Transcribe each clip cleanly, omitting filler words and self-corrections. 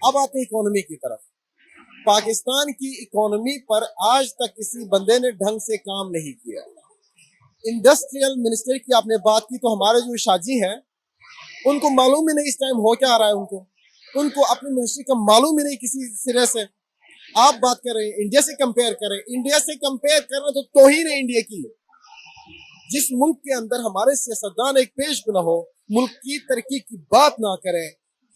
अब आते हैं इकोनॉमी की तरफ। पाकिस्तान की इकोनॉमी पर आज तक किसी बंदे ने ढंग से काम नहीं किया। इंडस्ट्रियल मिनिस्टर की आपने बात की, तो हमारे जो शाजी हैं उनको मालूम ही नहीं इस टाइम हो क्या आ रहा है। उनको अपनी मिनिस्ट्री का मालूम ही नहीं किसी सिरे से। आप बात कर रहे हैं इंडिया से कंपेयर करें, इंडिया से कंपेयर करना तो तौहीन है इंडिया की। जिस मुल्क के अंदर हमारे सियासतदान एक पेश भी ना हो, मुल्क की तरक्की की बात ना करें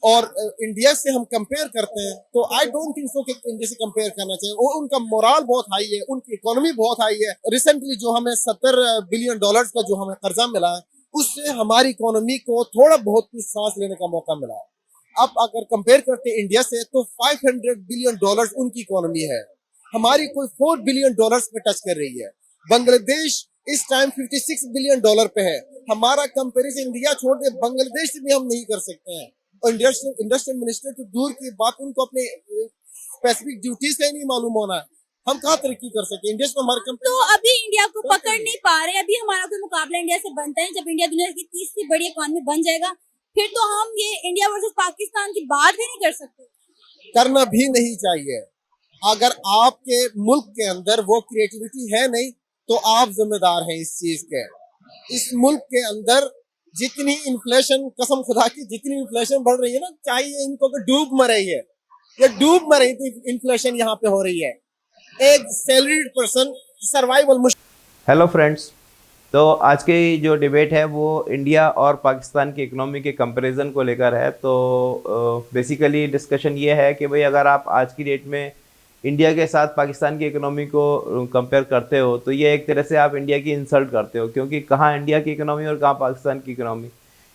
और इंडिया से हम कंपेयर करते हैं, तो आई डोंट थिंक सो कि इंडिया से कंपेयर करना चाहिए। और उनका मोरल बहुत हाई है, उनकी इकोनॉमी बहुत हाई है। रिसेंटली जो हमें $70 बिलियन का जो हमें कर्जा मिला है, उससे हमारी इकोनॉमी को थोड़ा बहुत कुछ सांस लेने का मौका मिला है। अब अगर कंपेयर करते हैं इंडिया से, तो $500 बिलियन उनकी इकोनॉमी है, हमारी कोई $4 बिलियन पे टच कर रही है। बांग्लादेश इस टाइम $56 बिलियन पे है। हमारा कंपैरिजन इंडिया छोड़ दे, बांग्लादेश से भी हम नहीं कर सकते हैं। और इंडस्ट्रियल मिनिस्टर तो दूर की बात, उनको अपने स्पेसिफिक ड्यूटीज का ही नहीं मालूम होना है। हम कहाँ तरक्की कर सकते हैं? इंडिया से हमारे तो अभी इंडिया को पकड़ नहीं पा रहे। अभी हमारा कोई मुकाबला इंडिया से बनता है। जब इंडिया दुनिया की तीसरी बड़ी इकोनॉमी बन जाएगा, फिर तो हम ये इंडिया वर्सेस पाकिस्तान की बात भी नहीं कर सकते। करना भी नहीं चाहिए। अगर आपके मुल्क के अंदर वो क्रिएटिविटी है नहीं, तो आप जिम्मेदार हैं इस चीज के। इस मुल्क के अंदर जितनी इन्फ्लेशन, कसम खुदा की जितनी इन्फ्लेशन बढ़ रही है ना, चाहिए इनको कि डूब मरे। ये डूब मरे थी इन्फ्लेशन यहाँ पे हो रही है। एक सैलरीड पर्सन सर्वाइवल मुश्किल। हेलो फ्रेंड्स, तो आज की जो डिबेट है वो इंडिया और पाकिस्तान की इकोनॉमी के कंपैरिजन को लेकर है। तो बेसिकली डिस्कशन ये है कि भाई अगर आप आज की डेट में इंडिया के साथ पाकिस्तान की इकोनॉमी को कंपेयर करते हो, तो ये एक तरह से आप इंडिया की इंसल्ट करते हो, क्योंकि कहाँ इंडिया की इकोनॉमी और कहाँ पाकिस्तान की इकोनॉमी।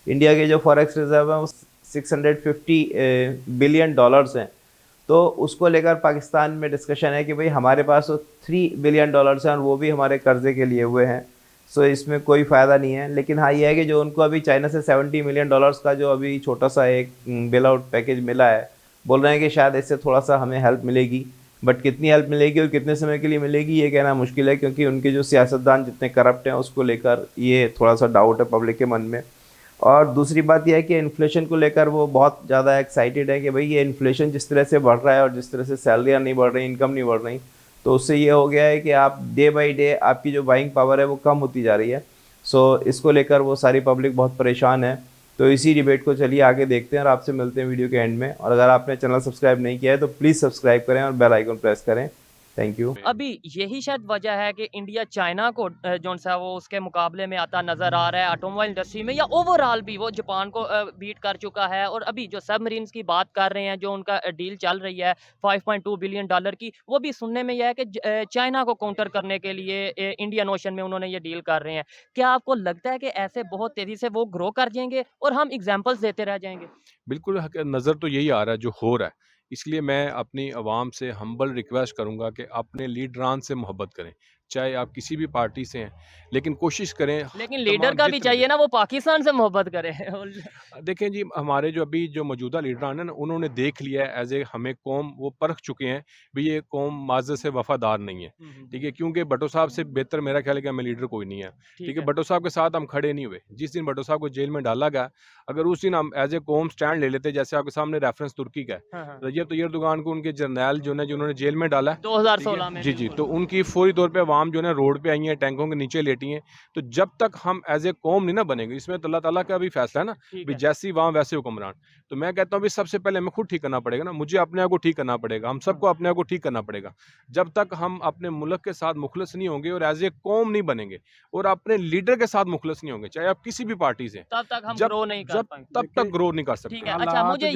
इंडिया के जो फॉरेक्स रिजर्व है वो $650 बिलियन हैं, तो उसको लेकर पाकिस्तान में डिस्कशन है कि भाई हमारे पास तो $3 बिलियन हैं और वो भी हमारे कर्जे के लिए हुए हैं। सो इसमें कोई फ़ायदा नहीं है। लेकिन हाँ, ये है कि जो उनको अभी चाइना से $70 मिलियन का जो अभी छोटा सा एक बेल आउट पैकेज मिला है, बोल रहे हैं कि शायद इससे थोड़ा सा हमें हेल्प मिलेगी। बट कितनी हेल्प मिलेगी और कितने समय के लिए मिलेगी ये कहना मुश्किल है, क्योंकि उनके जो सियासतदान जितने करप्ट हैं उसको लेकर ये थोड़ा सा डाउट है पब्लिक के मन में। और दूसरी बात यह है कि इन्फ्लेशन को लेकर वो बहुत ज़्यादा एक्साइटेड है कि भाई ये इन्फ्लेशन जिस तरह से बढ़ रहा है और जिस तरह से सैलरियाँ नहीं बढ़ रही, इनकम नहीं बढ़ रही, तो उससे ये हो गया है कि आप डे बाई डे आपकी जो बाइंग पावर है वो कम होती जा रही है। सो इसको लेकर वो सारी पब्लिक बहुत परेशान है। तो इसी डिबेट को चलिए आगे देखते हैं और आपसे मिलते हैं वीडियो के एंड में। और अगर आपने चैनल सब्सक्राइब नहीं किया है तो प्लीज़ सब्सक्राइब करें और बेल आइकन प्रेस करें। Thank you. अभी यही शायद वजह है कि इंडिया चाइना को जो सा वो उसके मुकाबले में आता नजर आ रहा है ऑटोमोबाइल इंडस्ट्री में, या ओवरऑल भी वो जापान को बीट कर चुका है। और अभी जो सबमरीन्स की बात कर रहे हैं, जो उनका डील चल रही है $5.2 बिलियन की, वो भी सुनने में यह है कि चाइना को काउंटर करने के लिए इंडियन ओशन में उन्होंने ये डील कर रहे हैं। क्या आपको लगता है कि ऐसे बहुत तेजी से वो ग्रो कर जाएंगे और हम एग्जाम्पल्स देते रह जाएंगे? बिल्कुल नज़र तो यही आ रहा है जो हो रहा है। इसलिए मैं अपनी आवाम से हम्बल रिक्वेस्ट करूंगा कि अपने लीडरान से मोहब्बत करें, चाहे आप किसी भी पार्टी से हैं, लेकिन कोशिश करें। लेकिन लीडर का भी चाहिए ना, वो पाकिस्तान से मोहब्बत करे। देखें जी, हमारे जो अभी जो मौजूदा लीडरान है ना, उन्होंने देख लिया है एज ए हमें कौम, वो परख चुके हैं भी ये कौम माज़े से वफादार नहीं है। ठीक है, क्योंकि भट्टो साहब से बेहतर मेरा ख्याल है कि हमें लीडर कोई नहीं है। ठीक है, भट्टो साहब के साथ हम खड़े नहीं हुए। जिस दिन भट्टो साहब को जेल में डाला गया, अगर उस दिन हम एज ए कौम स्टैंड ले लेते, जैसे आपके सामने रेफरेंस तुर्की का है, रजब तैयब एर्दोगान को उनके जर्नैल जो है जिन्होंने जेल में डाला 2016 में। जी, तो उनकी फौरी तौर पे अवाम जो है रोड पे आई है, टैंकों के नीचे लेटी हैं। तो जब तक हम एज ए कौम नहीं ना बनेंगे, इसमें तो अल्लाह ताला का भी फैसला है ना, भी जैसी वहाँ वैसे हुक्मरान। तो मैं कहता हूँ भी सबसे पहले हमें खुद ठीक करना पड़ेगा ना, मुझे अपने आप को ठीक करना पड़ेगा, हम सबको अपने आप को ठीक करना पड़ेगा। जब तक हम अपने मुल्क के साथ मुखलस नहीं होंगे और एज ए कौम नहीं बनेंगे और अपने लीडर के साथ मुखलस नहीं होंगे, चाहे आप किसी भी पार्टी से, तब तक हम ग्रो नहीं कर पाएंगे, तब तक ग्रो नहीं कर सकते। ठीक है। अच्छा, मुझे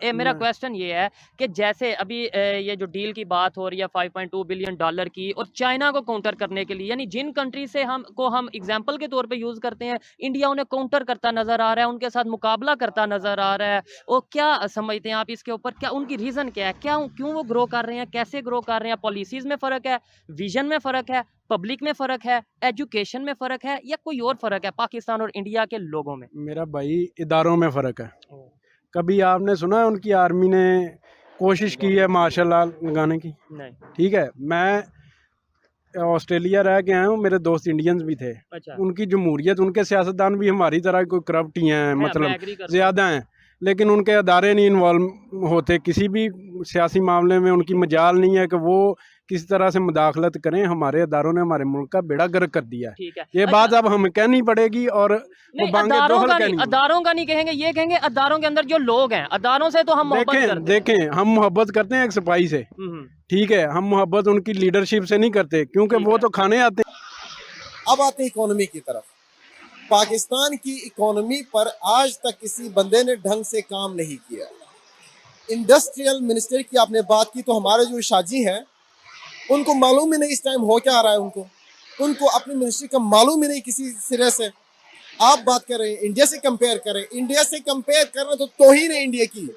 ये मेरा क्वेश्चन ये है कि जैसे अभी ये जो डील की बात हो रही है $5.2 बिलियन की, और चाइना को काउंटर करने के लिए, यानी जिन कंट्री से हम एग्जांपल के तौर पे यूज करते हैं, इंडिया उन्हें काउंटर करता नजर आ रहा है, उनके साथ मुकाबला करता नजर आ रहा है। और क्या समझते हैं आप इसके ऊपर? क्या उनकी रीजन क्या है? क्यों वो ग्रो कर रहे हैं? कैसे ग्रो कर रहे हैं? पॉलिसीज में फर्क है, विजन में फर्क है, पब्लिक में फर्क है, एजुकेशन में फर्क है, या कोई और फर्क है पाकिस्तान और इंडिया के लोगों में? मेरा भाई, इदारों में फर्क है। कभी आपने सुना है उनकी आर्मी ने कोशिश की है मार्शल लॉ लगाने की? नहीं। ठीक है, मैं ऑस्ट्रेलिया रह के आया हूँ, मेरे दोस्त इंडियंस भी थे। अच्छा। उनकी जमहूरियत, उनके सियासतदान भी हमारी तरह कोई करप्ट ही हैं, मतलब ज़्यादा हैं। लेकिन उनके अदारे नहीं इन्वॉल्व होते किसी भी सियासी मामले में, उनकी मजाल नहीं है कि वो किसी तरह से मुदाखलत करें। हमारे अदारों ने हमारे मुल्क का बेड़ा गर्क कर दिया है। ठीक है, ये बात अब हमें कहनी पड़ेगी और वो नहीं बांगे अदारों दोहल का कहनी नहीं, पड़ेगी। अदारों का नहीं कहेंगे, ये कहेंगे अदारों के अंदर जो लोग हैं, अदारों से तो हम मोहब्बत करते हैं। देखें हम मोहब्बत करते हैं एक सिपाही से, ठीक है, हम मोहब्बत उनकी लीडरशिप से नहीं करते क्योंकि ठीक वो है। तो खाने आते हैं। अब आते हैं इकोनॉमी की तरफ। पाकिस्तान की इकोनॉमी पर आज तक किसी बंदे ने ढंग से काम नहीं किया। इंडस्ट्रियल मिनिस्टर की आपने बात की, तो हमारे जो शाजी हैं उनको मालूम ही नहीं इस टाइम हो क्या आ रहा है। उनको अपनी मिनिस्ट्री का मालूम ही नहीं किसी सिरे से। आप बात कर रहे हैं इंडिया से कंपेयर करें, इंडिया से कंपेयर करना तो तौहीन है इंडिया की।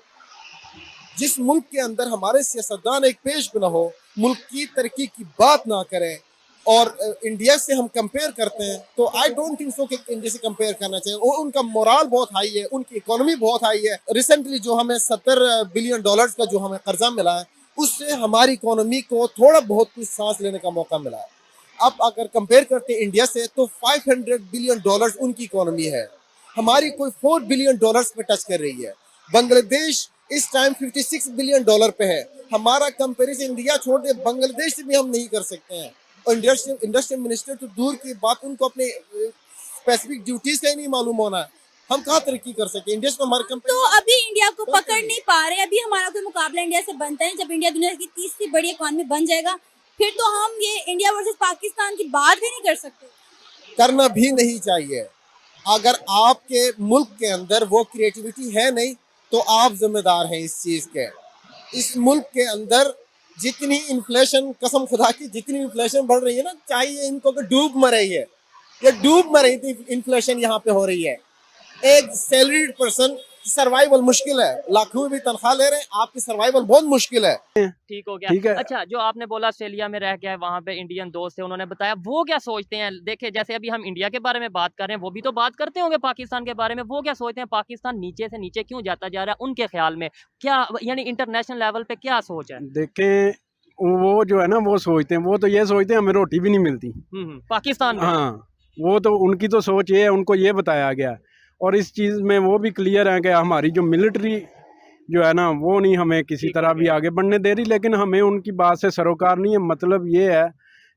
जिस मुल्क के अंदर हमारे सियासतदान एक पेश भी ना हो, मुल्क की तरक्की की बात ना करें और इंडिया से हम कंपेयर करते हैं, तो आई डोंट थिंक सो कि इंडिया से कंपेयर करना चाहिए। और उनका मोराल बहुत हाई है, उनकी इकोनॉमी बहुत हाई है। रिसेंटली जो हमें $70 बिलियन का जो हमें कर्जा मिला है, उससे हमारी इकोनॉमी को थोड़ा बहुत कुछ सांस लेने का मौका मिला है। अब अगर कंपेयर करते हैं इंडिया से, तो $500 बिलियन उनकी इकोनॉमी है, हमारी कोई $4 बिलियन पे टच कर रही है। बांग्लादेश इस टाइम $56 बिलियन पे है। हमारा कंपेरिजन इंडिया छोड़ दे, बांग्लादेश से भी हम नहीं कर सकते हैं। और इंडस्ट्रियल मिनिस्टर तो दूर की बात, उनको अपने स्पेसिफिक ड्यूटीज का ही नहीं मालूम होना है। हम कहाँ तरक्की कर सकते हैं? इंडिया से हमारे कंपनी तो अभी इंडिया को पकड़ नहीं पा रहे, अभी हमारा कोई मुकाबला इंडिया से बनता है। जब इंडिया दुनिया की तीसरी बड़ी इकॉनमी बन जाएगा, फिर तो हम ये इंडिया वर्सेस पाकिस्तान की बात भी नहीं कर सकते। करना भी नहीं चाहिए। अगर आपके मुल्क के अंदर वो क्रिएटिविटी है नहीं, तो आप जिम्मेदार हैं इस चीज के। इस मुल्क के अंदर जितनी इन्फ्लेशन, कसम खुदा की जितनी इन्फ्लेशन बढ़ रही है ना, चाहिए इनको कि डूब मर रही है। ये डूब मर रही थी इन्फ्लेशन यहाँ पे हो रही है। एक सैलरीड पर्सन सर्वाइवल मुश्किल है, लाखों में भी तनख्वाह ले रहे हैं, आपकी सर्वाइवल बहुत मुश्किल है। ठीक हो गया। ठीक है। अच्छा, जो आपने बोला ऑस्ट्रेलिया में रह के है, वहाँ पे इंडियन दोस्त थे, उन्होंने बताया वो क्या सोचते हैं। देखिए जैसे अभी हम इंडिया के बारे में बात कर रहे हैं, वो भी तो बात करते होंगे पाकिस्तान के बारे में। वो क्या सोचते हैं, पाकिस्तान नीचे से नीचे क्यों जाता जा रहा है, उनके ख्याल में क्या, यानी इंटरनेशनल लेवल पे क्या सोच है? देखें वो जो है ना, वो सोचते हैं, वो तो ये सोचते हैं हमें रोटी भी नहीं मिलती। पाकिस्तान में। हाँ, वो तो उनकी तो सोच ये है, उनको ये बताया गया। और इस चीज़ में वो भी क्लियर है कि हमारी जो मिलिट्री जो है ना, वो नहीं हमें किसी तरह भी आगे बढ़ने दे रही। लेकिन हमें उनकी बात से सरोकार नहीं है। मतलब ये है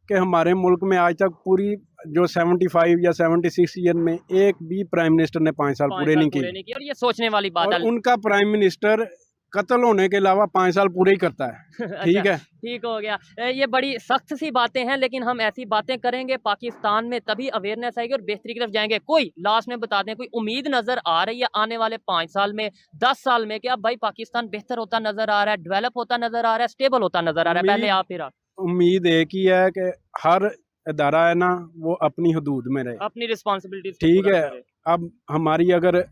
कि हमारे मुल्क में आज तक पूरी जो 75 या 76 ईयर में एक भी प्राइम मिनिस्टर ने 5 साल पूरे नहीं किए। और ये सोचने वाली बात और है। उनका प्राइम मिनिस्टर कत्ल होने के अलावा 5 साल पूरे ही करता है। ठीक है, ठीक हो गया। ये बड़ी सख्त सी बातें हैं, लेकिन हम ऐसी बातें करेंगे पाकिस्तान में तभी अवेयरनेस आएगी और बेहतरी की तरफ जाएंगे। कोई लास्ट में बता दें, कोई उम्मीद नजर आ रही है आने वाले 5 साल में, 10 साल में, कि अब भाई पाकिस्तान बेहतर होता नजर आ रहा है, डेवलप होता नजर आ रहा है, स्टेबल होता नजर आ रहा है? पहले आप, फिर आप। उम्मीद एक ही है कि हर इदारा है ना, वो अपनी हदूद में रहे, अपनी रिस्पॉन्सिबिलिटी। ठीक है। अब हमारी अगर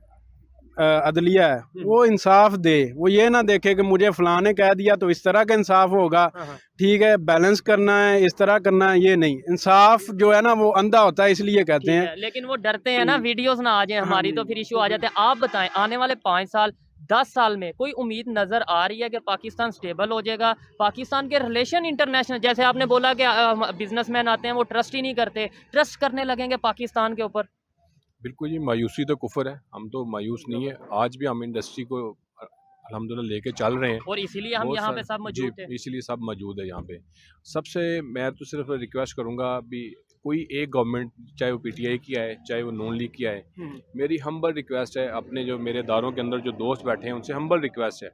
अदलिया है, वो इंसाफ दे, वो ये ना देखे कि मुझे फलां ने कह दिया तो इस तरह का इंसाफ होगा। ठीक है, बैलेंस करना है, इस तरह करना है, ये नहीं। इंसाफ जो है ना, वो अंधा होता है, इसलिए कहते हैं। लेकिन वो डरते हैं ना वीडियोस ना आ जाए हमारी, तो फिर इशू आ जाते हैं। आप बताएं, आने वाले 5 साल 10 साल में कोई उम्मीद नजर आ रही है कि पाकिस्तान स्टेबल हो जाएगा? पाकिस्तान के रिलेशन इंटरनेशनल, जैसे आपने बोला कि बिजनेसमैन आते हैं वो ट्रस्ट ही नहीं करते, ट्रस्ट करने लगेंगे पाकिस्तान के ऊपर? बिल्कुल जी, मायूसी तो कुफर है। हम तो मायूस नहीं है। आज भी हम इंडस्ट्री को अल्हम्दुलिल्लाह लेके चल रहे हैं, और इसीलिए हम यहाँ पे सब मौजूद जी, हैं। इसीलिए सब मौजूद है यहाँ पे। सबसे मैं तो सिर्फ रिक्वेस्ट करूँगा, भी कोई एक गवर्नमेंट, चाहे वो PTI की आए, चाहे वो नून लीग की आए, मेरी हम्बल रिक्वेस्ट है, अपने जो मेरे दारों के अंदर जो दोस्त बैठे हैं उनसे हम्बल रिक्वेस्ट है,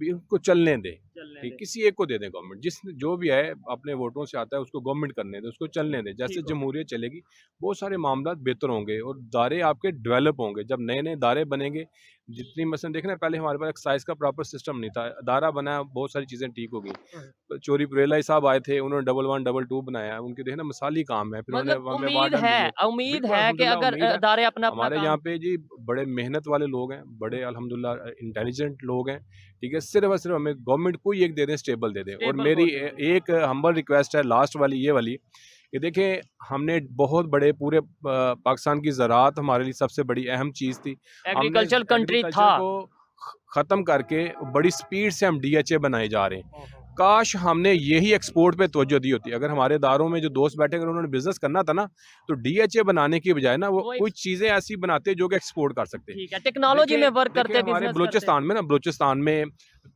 भी उनको चलने दें। ठीक, किसी एक को दे दें गवर्नमेंट, जिस जो भी आए अपने वोटों से आता है उसको गवर्नमेंट करने दें, उसको चलने दें। जैसे जमहूरियत चलेगी, बहुत सारे मामला बेहतर होंगे और दायरे आपके डेवलप होंगे। जब नए नए दायरे बनेंगे, जितनी मसलन देखना, पहले हमारे पास एक्साइज का प्रॉपर सिस्टम नहीं था, दायरा बनाया, बहुत सारी चीज़ें ठीक हो गई। चोरी पुरेला साहब आए थे, उन्होंने 11 22 बनाया, उनके देखना मिसाली काम है। फिर मतलब उन्होंने उम्मीद है कि अगर अदारे अपना हमारे यहाँ पे जी बड़े मेहनत वाले लोग हैं, बड़े अल्हम्दुलिल्लाह इंटेलिजेंट लोग हैं। ठीक है, सिर्फ और सिर्फ हमें गवर्नमेंट कोई एक दे दें, स्टेबल दे दें। और मेरी एक हम्बल रिक्वेस्ट है, लास्ट वाली, ये वाली, कि देखें, हमने बहुत बड़े पूरे पाकिस्तान की ज़राअत हमारे लिए सबसे बड़ी अहम चीज़ थी। एग्रीकल्चर कंट्री था, को ख़त्म करके बड़ी स्पीड से हम DHA बनाए जा रहे हैं। काश हमने यही एक्सपोर्ट पे तवज्जो दी होती। अगर हमारे इदारों में जो दोस्त बैठे अगर उन्होंने बिजनेस करना था ना, तो डीएचए बनाने की बजाय ना वो कुछ चीजें ऐसी बनाते जो कि एक्सपोर्ट कर सकते। ठीक है, टेक्नोलॉजी में वर्क करते, हमारे बिजनेस बलूचिस्तान में ना, बलूचिस्तान में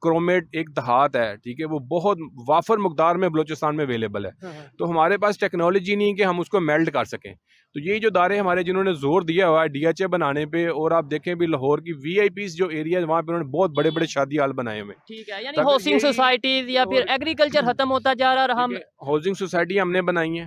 क्रोमेट एक दहात है, ठीक है, वो बहुत वाफर मकदार में बलूचिस्तान में अवेलेबल है। तो हमारे पास टेक्नोलॉजी नहीं कि हम उसको मेल्ट कर सकें। तो ये जो दारे हमारे जिन्होंने जोर दिया हुआ है डीएचए बनाने पे, और आप देखें भी लाहौर की वीआईपीज जो एरिया वहाँ पे उन्होंने बहुत बड़े बड़े शादी हाल बनाए हुए। ठीक है, यानी हाउसिंग सोसाइटीज या फिर एग्रीकल्चर खत्म होता जा रहा है, और हम हाउसिंग सोसाइटी हमने बनाई है,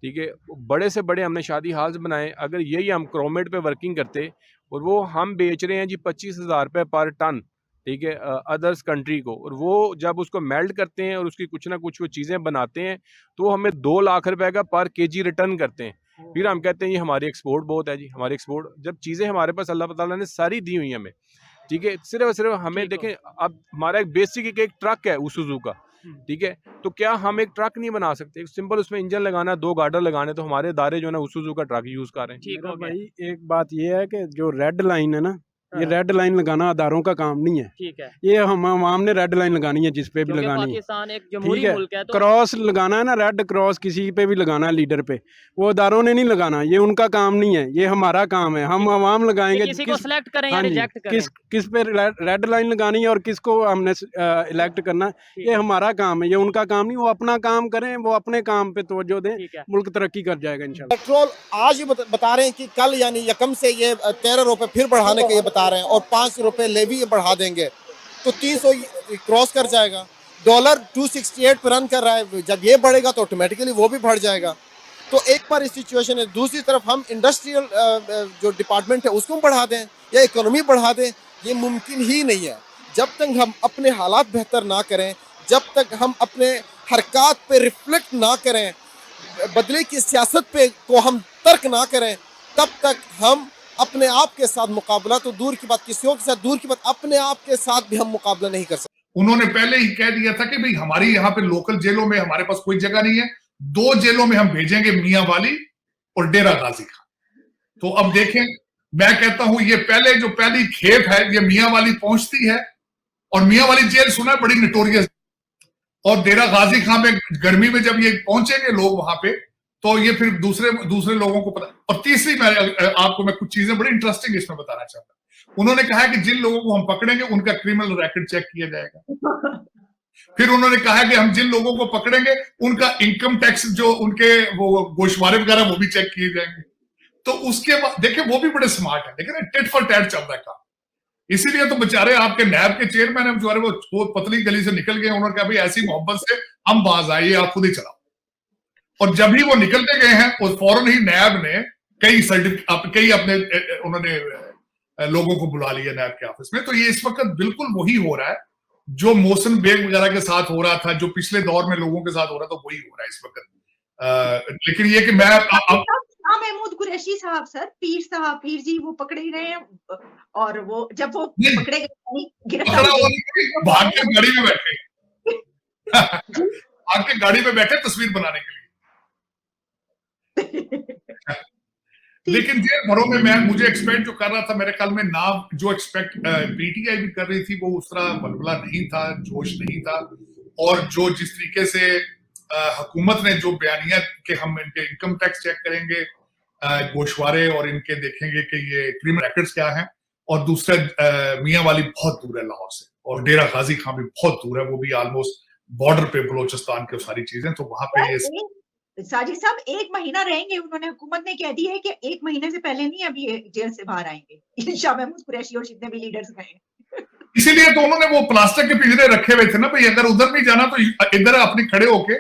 ठीक है, बड़े से बड़े हमने शादी हाल्स बनाए। अगर यही हम क्रोमेट पे वर्किंग करते, और वो हम बेच रहे हैं जी 25,000 रुपये पर टन, ठीक है, अदर्स कंट्री को, और वो जब उसको मेल्ट करते हैं और उसकी कुछ ना कुछ वो चीज़ें बनाते हैं, तो हमें 2 लाख रुपए का पर केजी रिटर्न करते हैं। फिर हम कहते हैं ये हमारी एक्सपोर्ट बहुत है जी, हमारी एक्सपोर्ट, जब चीज़ें हमारे पास अल्लाह ताला ने सारी दी हुई हैं हमें, ठीक है, सिर्फ और सिर्फ हमें देखें। अब हमारा एक बेसिक एक ट्रक है उसुजू का, ठीक है, तो क्या हम एक ट्रक नहीं बना सकते? एक सिंपल उसमें इंजन लगाना, 2 गार्डर लगाने, तो हमारे इदारे जो है ना उसुजू का ट्रक यूज कर रहे हैं। ठीक हो गया। भाई एक बात ये है कि जो रेड लाइन है ना, ये रेड लाइन लगाना अदारों का काम नहीं है। ठीक है, ये हम आवाम ने रेड लाइन लगानी है, जिस पे भी क्योंकि लगानी है। पाकिस्तान एक ठीक जमहूरी है, मुल्क है, तो क्रॉस लगाना है ना, रेड क्रॉस किसी पे भी लगाना है, लीडर पे, वो अदारों ने नहीं लगाना, ये उनका काम नहीं है, ये हमारा काम है। हम आवाम लगाएंगे किसी को सिलेक्ट करें या हाँ जी, रिजेक्ट करें। किस पे रेड लाइन लगानी है और किसको हमने इलेक्ट करना है, ये हमारा काम है, ये उनका काम नहीं। वो अपना काम करें, वो अपने काम पे तवज्जो दें, ठीक है, मुल्क तरक्की कर जाएगा इंशाल्लाह। पेट्रोल आज ही बता रहे हैं कि कल यानी यकम से ये 13 रुपए फिर बढ़ाने के ये बता रहे हैं, और 5 रुपए लेवी ये बढ़ा देंगे, तो 300 क्रॉस कर जाएगा। डॉलर 268 पर रन कर रहा है, जब ये बढ़ेगा तो ऑटोमेटिकली वो भी बढ़ जाएगा। तो एक पर इस सिचुएशन है। दूसरी तरफ हम इंडस्ट्रियल जो डिपार्टमेंट है उसको बढ़ा दें या इकोनॉमी बढ़ा दें, ये मुमकिन ही नहीं है। जब तक हम अपने हालात बेहतर ना करें, जब तक हम अपने हरकत पे रिफ्लेक्ट ना करें, बदले की सियासत पे को हम तर्क ना करें, तब तक हम अपने आप के साथ मुकाबला तो दूर की बात, किसी और के साथ दूर की बात, अपने आप के साथ भी हम मुकाबला नहीं कर सकते। उन्होंने पहले ही कह दिया था कि भाई हमारी यहाँ पे लोकल जेलों में हमारे पास कोई जगह नहीं है, 2 जेलों में हम भेजेंगे, मियां वाली और डेरा गाजी खान। तो अब देखें, मैं कहता हूं ये पहले जो पहली खेप है ये मियां वाली पहुंचती है, और मियां वाली जेल सुना है बड़ी नोटोरियस, और डेरा गाजी खान में गर्मी में जब ये पहुंचेंगे लोग वहां पे, तो ये फिर दूसरे लोगों को पता। और तीसरी मैं कुछ चीजें बड़ी इंटरेस्टिंग इसमें बताना चाहता हूं। उन्होंने कहा कि जिन लोगों को हम पकड़ेंगे उनका क्रिमिनल रिकॉर्ड चेक किया जाएगा। फिर उन्होंने कहा कि हम जिन लोगों को पकड़ेंगे उनका इनकम टैक्स जो उनके वो गोशवारे वगैरह वो भी चेक किए जाएंगे। तो उसके बाद देखिए वो भी बड़े स्मार्ट है, लेकिन टिट फॉर टैट चल रहा है काम। इसीलिए तो बेचारे आपके नैब के चेयरमैन है बेचारे, वो पतली गली से निकल गए। उन्होंने कहा भाई ऐसी मोहब्बत से हम बाज आए, आप खुद ही चलाओ। और जब ही वो निकलते गए हैं और फौरन ही नैब ने कई अपने उन्होंने लोगों को बुला लिया नैब के ऑफिस में। तो ये इस वक्त बिल्कुल वही हो रहा है जो मोहसिन बेग वगैरह के साथ हो रहा था, जो पिछले दौर में लोगों के साथ हो रहा था, वही हो रहा है इस वक्त। लेकिन ये कि मैं महमूद कुरैशी साहब, सर पीर जी वो पकड़े गए हैं, और वो जब वो पकड़े गए गिरफ्तार भाग के गाड़ी में बैठे भाग के गाड़ी में बैठे तस्वीर बनाने के लिए। लेकिन जेल भरों में मुझे एक्सपेक्ट जो कर रहा था, मेरे ख्याल में नाम जो एक्सपेक्ट पीटीआई भी कर रही थी वो उस तरह बलबला नहीं था, जोश नहीं था। और जो जिस तरीके से हुकूमत ने जो बयानिया कि हम इनके इनकम टैक्स चेक करेंगे, गोशवारे और इनके देखेंगे कि ये क्रिमिनल रिकॉर्ड्स क्या हैं, और दूसरा मियां वाली बहुत दूर है लाहौर से, और डेरा गाजी खान भी बहुत दूर है, वो भी ऑलमोस्ट बॉर्डर पे बलोचिस्तान के सारी चीजें। तो वहां पे साजिद साहब 1 महीना रहेंगे, उन्होंने हुकूमत ने कह दी है कि 1 महीने से पहले नहीं अभी जेल से बाहर आएंगे शाह महमूद कुरैशी और जितने भी लीडर्स गए। इसीलिए तो उन्होंने वो प्लास्टिक के पिंजरे रखे हुए थे ना भाई, अगर उधर नहीं जाना तो इधर अपने खड़े होके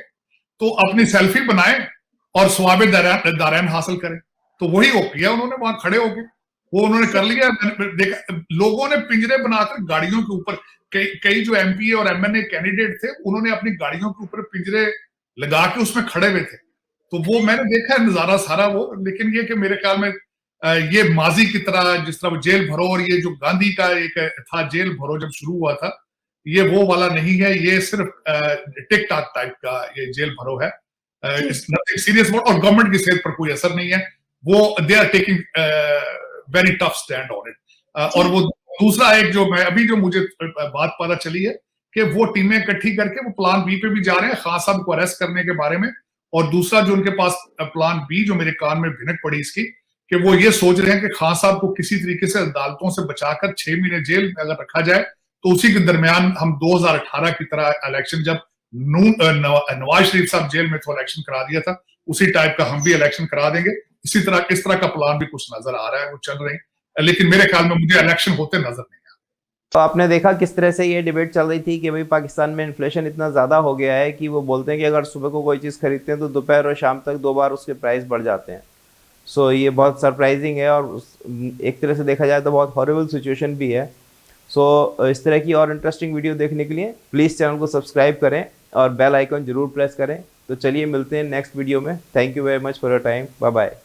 तो अपनी सेल्फी बनाए और स्वाबे दारैन हासिल करें। तो वही हो किया उन्होंने, वहां खड़े होके वो उन्होंने कर लिया। देखा लोगों ने पिंजरे बनाकर गाड़ियों के ऊपर, कई जो एमपी और एमएनए कैंडिडेट थे उन्होंने अपनी गाड़ियों के ऊपर पिंजरे लगा के उसमें खड़े हुए थे। तो वो मैंने देखा है नजारा सारा वो। लेकिन ये कि मेरे ख्याल में ये माजी की तरह, जिस तरह जेल भरो, और ये जो गांधी का एक था जेल भरो जब शुरू हुआ था, ये वो वाला नहीं है। ये सिर्फ टिक टाक टाइप का ये जेल भरो है, सीरियस मोड, और गवर्नमेंट की सेहत पर कोई असर नहीं है। वो they are taking very tough stand on it. और वो दूसरा एक जो मैं अभी जो मुझे बात पता चली है कि वो टीमें इकट्ठी करके वो प्लान बी पे भी जा रहे हैं खान साहब को अरेस्ट करने के बारे में। और दूसरा जो उनके पास प्लान बी, जो मेरे कान में भिनक पड़ी इसकी, कि वो ये सोच रहे हैं कि खान साहब को किसी तरीके से अदालतों से बचाकर 6 महीने जेल में अगर रखा जाए तो उसी के दरमियान हम 2018 की तरह इलेक्शन, जब नवाज शरीफ साहब जेल में तो इलेक्शन करा दिया था, उसी टाइप का हम भी इलेक्शन करा देंगे। इसी तरह इस तरह का प्लान भी कुछ नजर आ रहा है, वो चल रहे हैं, लेकिन मेरे ख्याल में मुझे इलेक्शन होते नजर नहीं। तो आपने देखा किस तरह से ये डिबेट चल रही थी कि भाई पाकिस्तान में इन्फ्लेशन इतना ज़्यादा हो गया है कि वो बोलते हैं कि अगर सुबह को कोई चीज़ खरीदते हैं तो दोपहर और शाम तक 2 बार उसके प्राइस बढ़ जाते हैं। सो ये बहुत सरप्राइजिंग है और एक तरह से देखा जाए तो बहुत हॉरिबल सिचुएशन भी है। सो इस तरह की और इंटरेस्टिंग वीडियो देखने के लिए प्लीज़ चैनल को सब्सक्राइब करें और बेल आइकन ज़रूर प्रेस करें। तो चलिए मिलते हैं नेक्स्ट वीडियो में। Thank you very much for your time. Bye bye.